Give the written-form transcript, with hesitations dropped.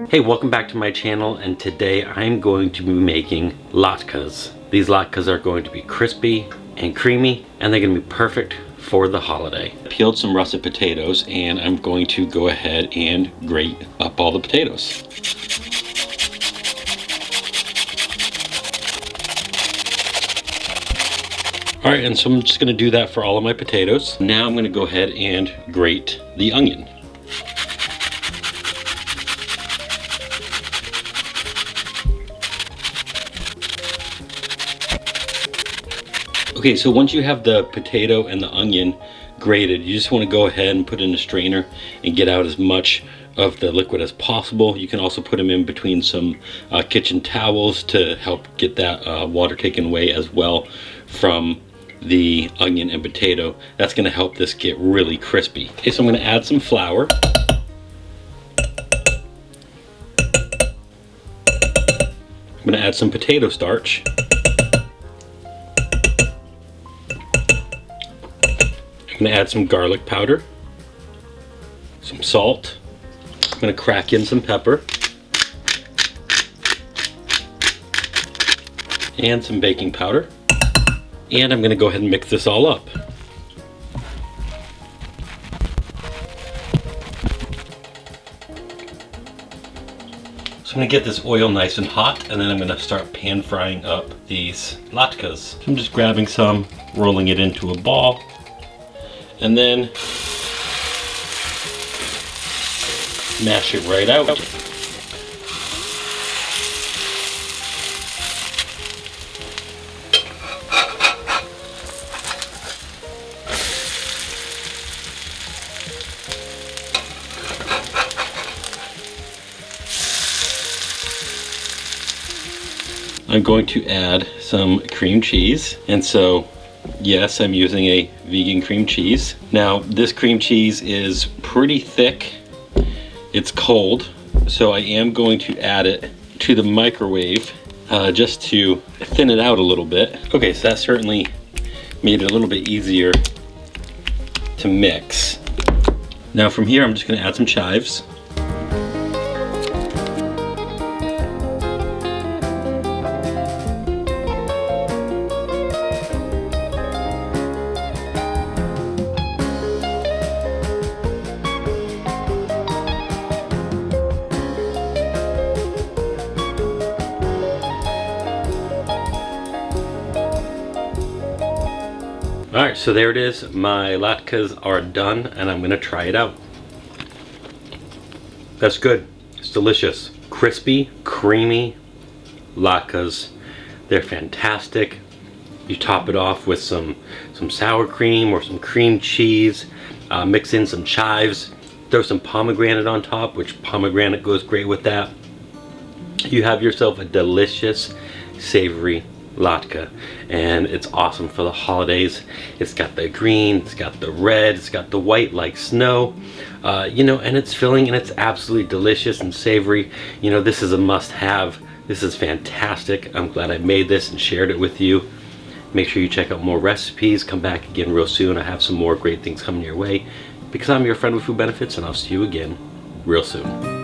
Hey, welcome back to my channel, and today I'm going to be making latkes. These latkes are going to be crispy and creamy, and they're going to be perfect for the holiday. I peeled some russet potatoes, and I'm going to go ahead and grate up all the potatoes. All right, and so I'm just going to do that for all of my potatoes. Now I'm going to go ahead and grate the onion. Okay, so once you have the potato and the onion grated, you just want to go ahead and put it in a strainer and get out as much of the liquid as possible. You can also put them in between some kitchen towels to help get that water taken away as well from the onion and potato. That's going to help this get really crispy. Okay, so I'm going to add some flour. I'm going to add some potato starch. I'm going to add some garlic powder, some salt. I'm going to crack in some pepper, and some baking powder. And I'm going to go ahead and mix this all up. So I'm going to get this oil nice and hot, and then I'm going to start pan frying up these latkes. So I'm just grabbing some, rolling it into a ball, and then mash it right out. I'm going to add some cream cheese, and so yes, I'm using a vegan cream cheese. Now, this cream cheese is pretty thick. It's cold, so I am going to add it to the microwave just to thin it out a little bit. Okay, so that certainly made it a little bit easier to mix. Now from here, I'm just going to add some chives. Alright, so there it is. My latkes are done, and I'm going to try it out. That's good. It's delicious. Crispy, creamy latkes. They're fantastic. You top it off with some sour cream or some cream cheese. Mix in some chives. Throw some pomegranate on top, which pomegranate goes great with that. You have yourself a delicious, savory latke, and it's awesome for the holidays. It's got the green, it's got the red, it's got the white like snow, you know, and it's filling, and it's absolutely delicious and savory. You know, this is a must-have. This is fantastic. I'm glad I made this and shared it with you. Make sure you check out more recipes. Come back again real soon. I have some more great things coming your way, because I'm your friend with food benefits, and I'll see you again real soon.